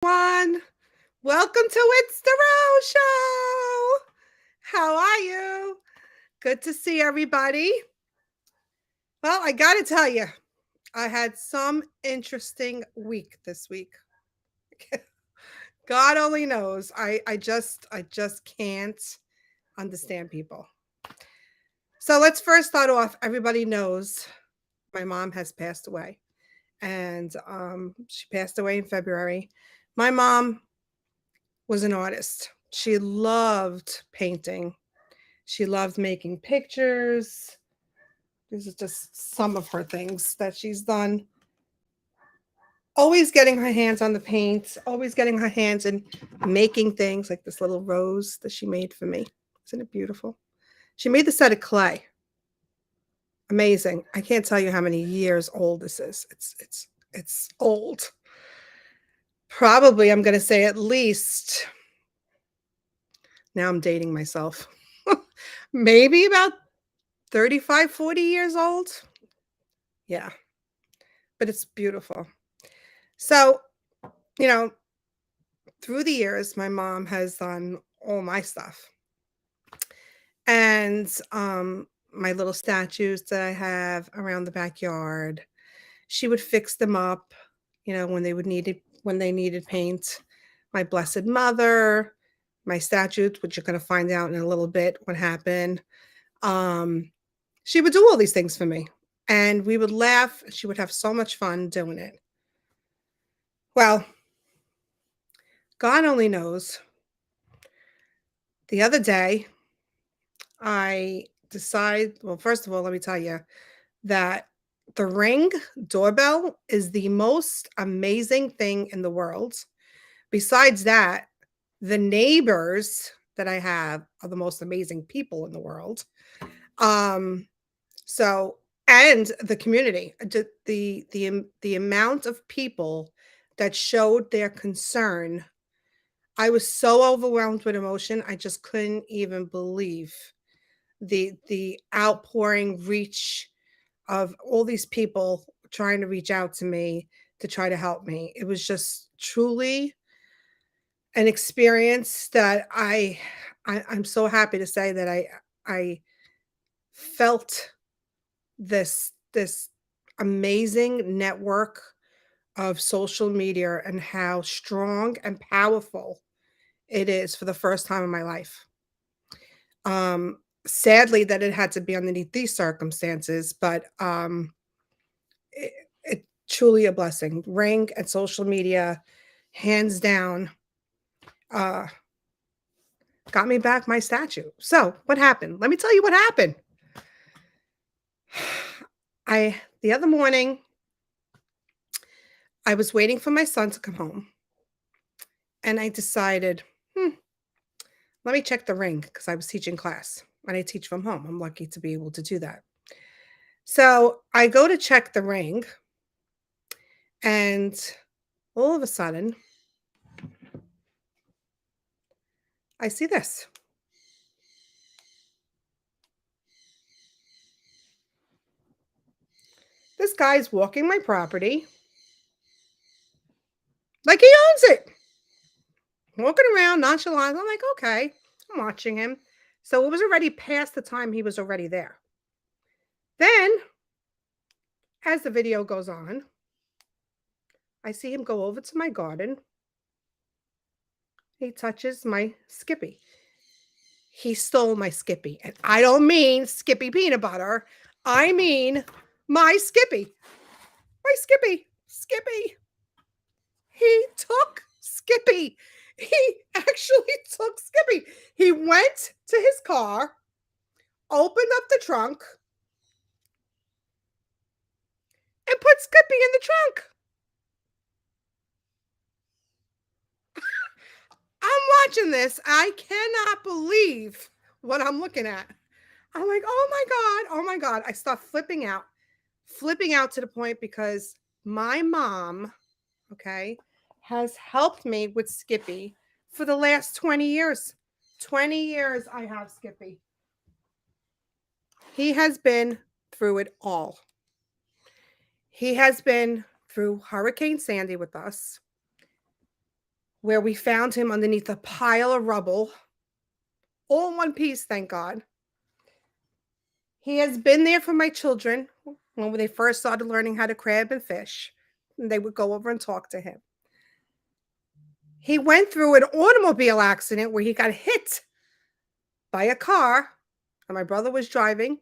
Everyone. Welcome to It's the Rose Show. How are you? Good to see everybody. Well, I got to tell you, I had some interesting week this week. God only knows. I just can't understand people. So let's first start off. Everybody knows my mom has passed away, and she passed away in February. My mom was an artist. She loved painting. She loved making pictures. These are just some of her things that she's done. Always getting her hands on the paint, always getting her hands in making things like this little rose that she made for me. Isn't it beautiful? She made this out of clay. Amazing. I can't tell you how many years old this is. It's old. Probably I'm going to say at least, now I'm dating myself. Maybe about 35, 40 years old. Yeah, but it's beautiful. So, you know, through the years, my mom has done all my stuff. And my little statues that I have around the backyard, she would fix them up, when they needed paint. My blessed mother, my statues, which you're going to find out in a little bit what happened. Um, she would do all these things for me, and we would laugh. She would have so much fun doing it. Well, God only knows. The other day, first of all, let me tell you that the Ring doorbell is the most amazing thing in the world. Besides that, the neighbors that I have are the most amazing people in the world. Um, so and the community, the amount of people that showed their concern. I was so overwhelmed with emotion. I just couldn't even believe the outpouring reach of all these people trying to reach out to me to try to help me. It was just truly an experience that I'm so happy to say that I felt this amazing network of social media and how strong and powerful it is for the first time in my life. Um, Sadly that it had to be underneath these circumstances, but it truly a blessing. Ring and social media, hands down, uh, got me back my statue. So what happened? Let me tell you what happened. The other morning, I was waiting for my son to come home, and I decided, let me check the ring because I was teaching class and I teach from home. I'm lucky to be able to do that. So I go to check the ring, and all of a sudden, I see this. This guy's walking my property like he owns it, walking around nonchalant. I'm like, okay, I'm watching him. So it was already past the time he was already there. Then, as the video goes on, I see him go over to my garden. He touches my Skippy. He stole my Skippy. And I don't mean Skippy peanut butter. I mean my Skippy. My Skippy. Skippy. He took Skippy. He actually took Skippy. He went to his car, opened up the trunk, and put Skippy in the trunk. I'm watching this. I cannot believe what I'm looking at. I'm like, oh my God, oh my God. I start flipping out to the point because my mom, okay, has helped me with Skippy for the last 20 years. 20 years I have Skippy. He has been through it all. He has been through Hurricane Sandy with us. where we found him underneath a pile of rubble, all in one piece, thank God. He has been there for my children when they first started learning how to crab and fish. And they would go over and talk to him. He went through an automobile accident where he got hit by a car, and my brother was driving.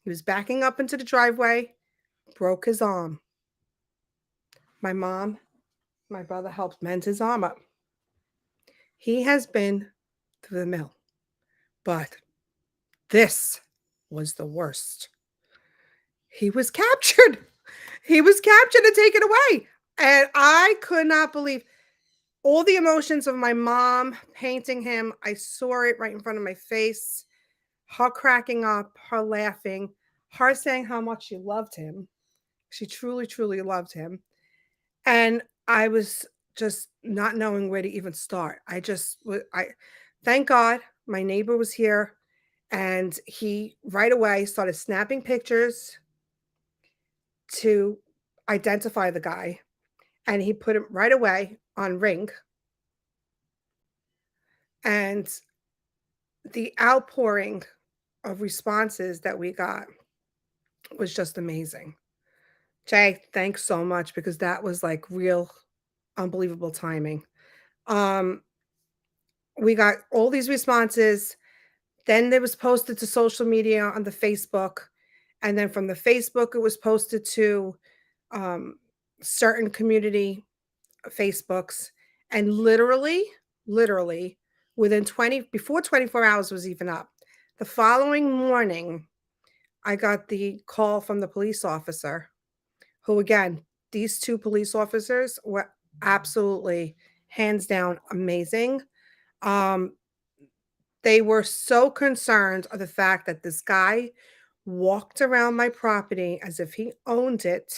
He was backing up into the driveway, broke his arm. My mom, my brother helped mend his arm up. He has been through the mill, but this was the worst. He was captured. He was captured and taken away. And I could not believe all the emotions of my mom painting him. I saw it right in front of my face. Her cracking up, her laughing, her saying how much she loved him. She truly, truly loved him. And I was just not knowing where to even start. I thank God my neighbor was here and he right away started snapping pictures to identify the guy, and he put him right away on Ring. And the outpouring of responses that we got was just amazing. Jay, thanks so much because that was like real unbelievable timing. Um, we got all these responses. Then it was posted to social media on the Facebook. And then from the Facebook, it was posted to um, certain community Facebooks. And literally within 20, before 24 hours was even up, the following morning, I got the call from the police officer who, again, these two police officers were absolutely hands down amazing. Um, they were so concerned of the fact that this guy walked around my property as if he owned it,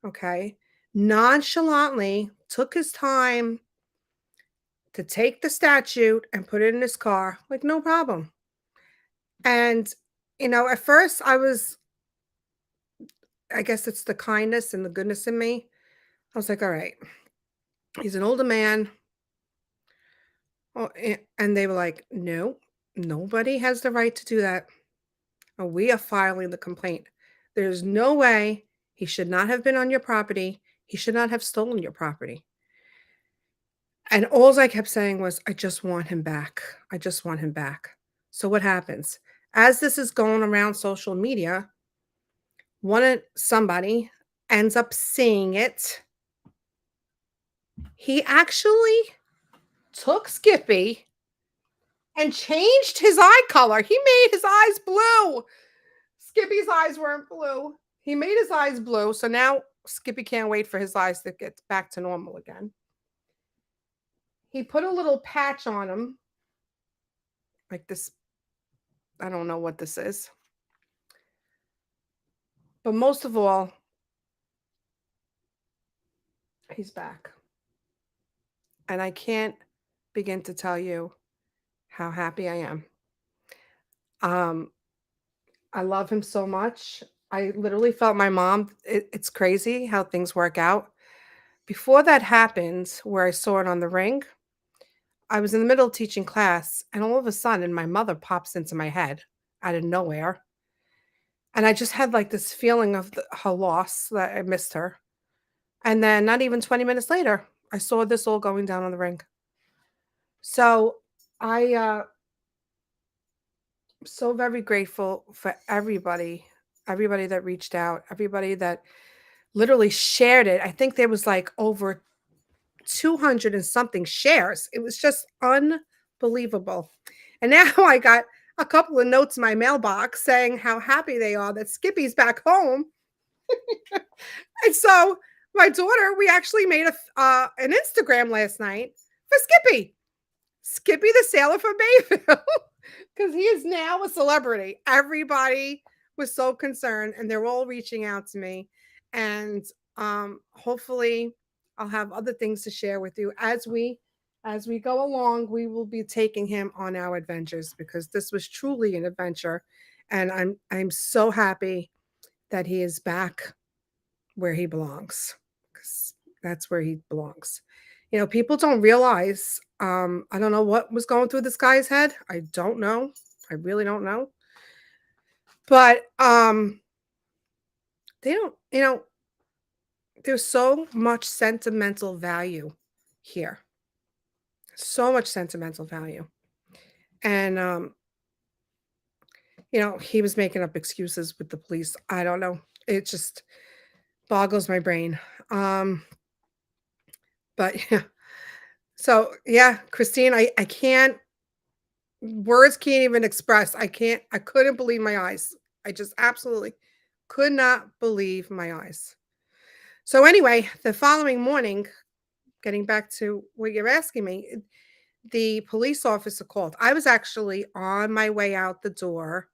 okay? Nonchalantly took his time to take the statute and put it in his car, like no problem. And at first I guess it's the kindness and the goodness in me. I was like, all right, he's an older man. Oh, and they were like, no, nobody has the right to do that. We are filing the complaint. There's no way he should not have been on your property. He should not have stolen your property. And all I kept saying was, I just want him back. I just want him back. So what happens? As this is going around social media, somebody ends up seeing it. He actually took Skippy and changed his eye color. He made his eyes blue. Skippy's eyes weren't blue. He made his eyes blue. So now Skippy can't wait for his eyes to get back to normal again. He put a little patch on him, like this. I don't know what this is. But most of all, he's back. And I can't begin to tell you how happy I am. I love him so much. I literally felt my mom. It's crazy how things work out. Before that happened, where I saw it on the Ring, I was in the middle of teaching class, and all of a sudden, my mother pops into my head out of nowhere. And I just had like this feeling of her loss, that I missed her. And then, not even 20 minutes later, I saw this all going down on the Ring. So I so very grateful for everybody that reached out, everybody that literally shared it. I think there was like over 200 and something shares. It was just unbelievable. And now I got a couple of notes in my mailbox saying how happy they are that Skippy's back home. And so my daughter, we actually made an Instagram last night for Skippy. Skippy the Sailor from Bayville. Because he is now a celebrity. Everybody was so concerned, and they're all reaching out to me. And hopefully, I'll have other things to share with you as we go along. We will be taking him on our adventures because this was truly an adventure, and I'm so happy that he is back where he belongs. Because that's where he belongs. People don't realize, I don't know what was going through this guy's head. I don't know. I really don't know. But they don't, there's so much sentimental value here. So much sentimental value. And he was making up excuses with the police. I don't know. It just boggles my brain. Um, but yeah. So yeah, Christine, I can't words can't even express. I couldn't believe my eyes. I just absolutely could not believe my eyes. So anyway, the following morning, getting back to what you're asking me, the police officer called. I was actually on my way out the door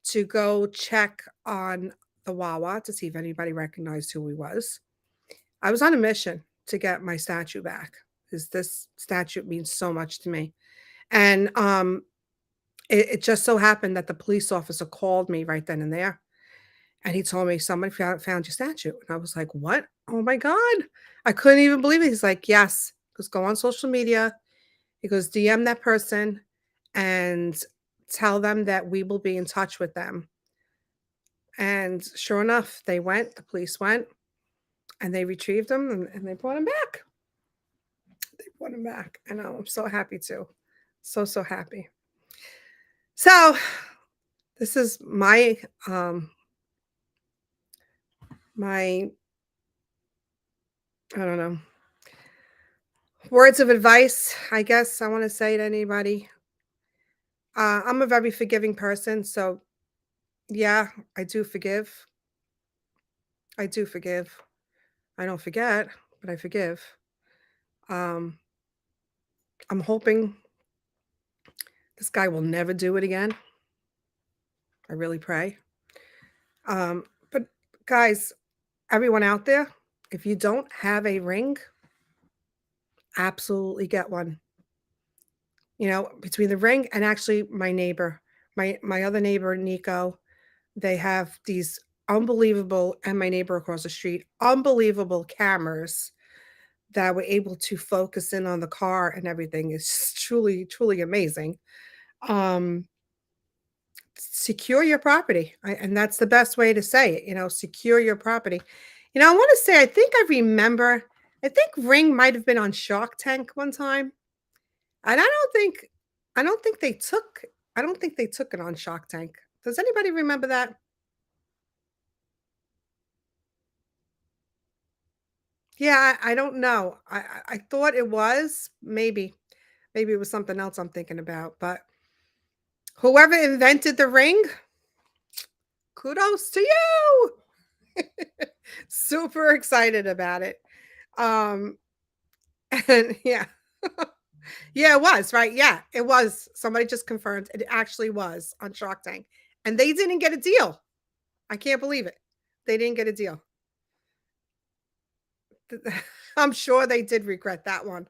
to go check on the Wawa to see if anybody recognized who he was. I was on a mission to get my statue back because this statue means so much to me. And it just so happened that the police officer called me right then and there. And he told me, "Someone found your statue." And I was like, "What? Oh my God." I couldn't even believe it. He's like, "Yes." He goes, "Go on social media." He goes, "DM that person and tell them that we will be in touch with them." And sure enough, the police went, and they retrieved him and they brought him back. They brought him back. I know. I'm so happy too. So, so happy. So this is my I don't know, words of advice, I guess I want to say to anybody. I'm a very forgiving person, so yeah, I do forgive. I do forgive. I don't forget, but I forgive. Um, I'm hoping this guy will never do it again. I really pray. But guys, everyone out there, if you don't have a ring, absolutely get one. Between the ring and actually my neighbor, my other neighbor, Nico, they have these unbelievable, and my neighbor across the street, unbelievable cameras that were able to focus in on the car and everything is truly, truly amazing. Um, Secure your property, and that's the best way to say it. Secure your property. I want to say, I think I remember. I think Ring might have been on Shark Tank one time, and I don't think they took, I don't think they took it on Shark Tank. Does anybody remember that? Yeah, I don't know. I thought it was maybe it was something else I'm thinking about, but whoever invented the ring, kudos to you. Super excited about it. Um, and yeah. Yeah, it was, right? Yeah, it was. Somebody just confirmed it actually was on Shark Tank. And they didn't get a deal. I can't believe it. They didn't get a deal. I'm sure they did regret that one.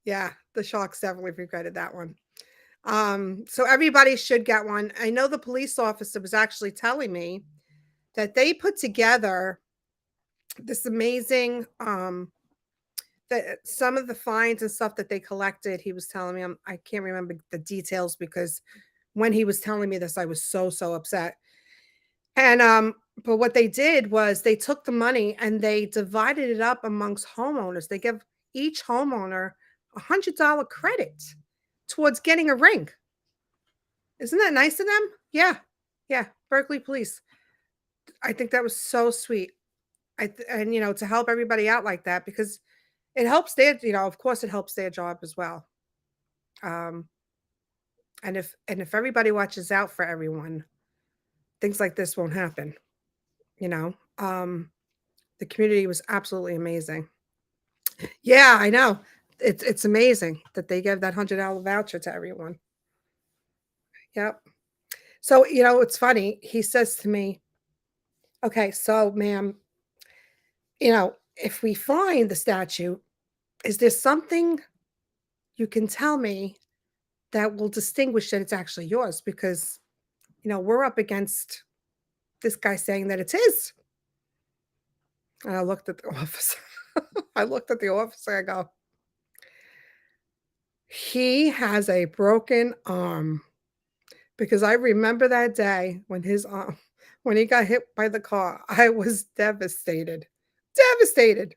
Yeah, the Sharks definitely regretted that one. So everybody should get one. I know the police officer was actually telling me that they put together this amazing that some of the fines and stuff that they collected. He was telling me, I can't remember the details because when he was telling me this, I was so so upset. And but what they did was they took the money and they divided it up amongst homeowners. They give each homeowner $100 credit towards getting a ring. Isn't that nice of them? Yeah. Yeah. Berkeley Police. I think that was so sweet. And to help everybody out like that because it helps of course it helps their job as well. Um and if everybody watches out for everyone, things like this won't happen, you know. The community was absolutely amazing. Yeah, I know. It's amazing that they gave that $100 voucher to everyone. Yep. So, it's funny. He says to me, "Okay, so ma'am, if we find the statue, is there something you can tell me that will distinguish that it's actually yours? Because, we're up against this guy saying that it's his." And I looked at the officer. I looked at the officer. I go, He has a broken arm because I remember that day when his arm when he got hit by the car. I was devastated. Devastated.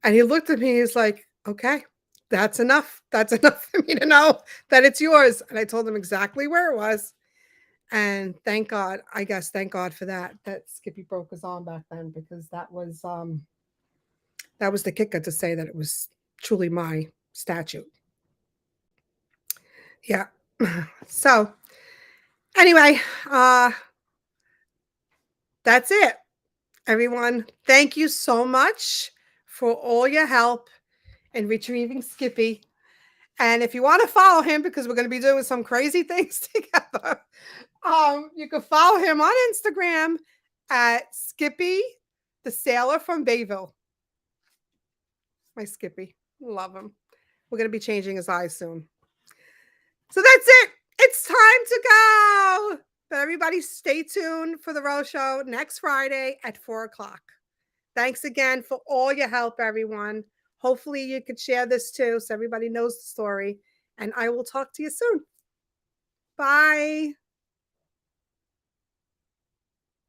And he looked at me, he's like, "Okay, that's enough. That's enough for me to know that it's yours." And I told him exactly where it was. And thank God, I guess thank God for that, that Skippy broke his arm back then because that was the kicker to say that it was truly my statue. Yeah. So anyway, that's it. Everyone, thank you so much for all your help in retrieving Skippy. And if you want to follow him, because we're going to be doing some crazy things together, you can follow him on Instagram at Skippy, the sailor from Bayville. My Skippy. Love him. We're going to be changing his eyes soon. So that's it. It's time to go. But everybody stay tuned for the Rose Show next Friday at 4 o'clock. Thanks again for all your help, everyone. Hopefully you could share this too so everybody knows the story. And I will talk to you soon. Bye.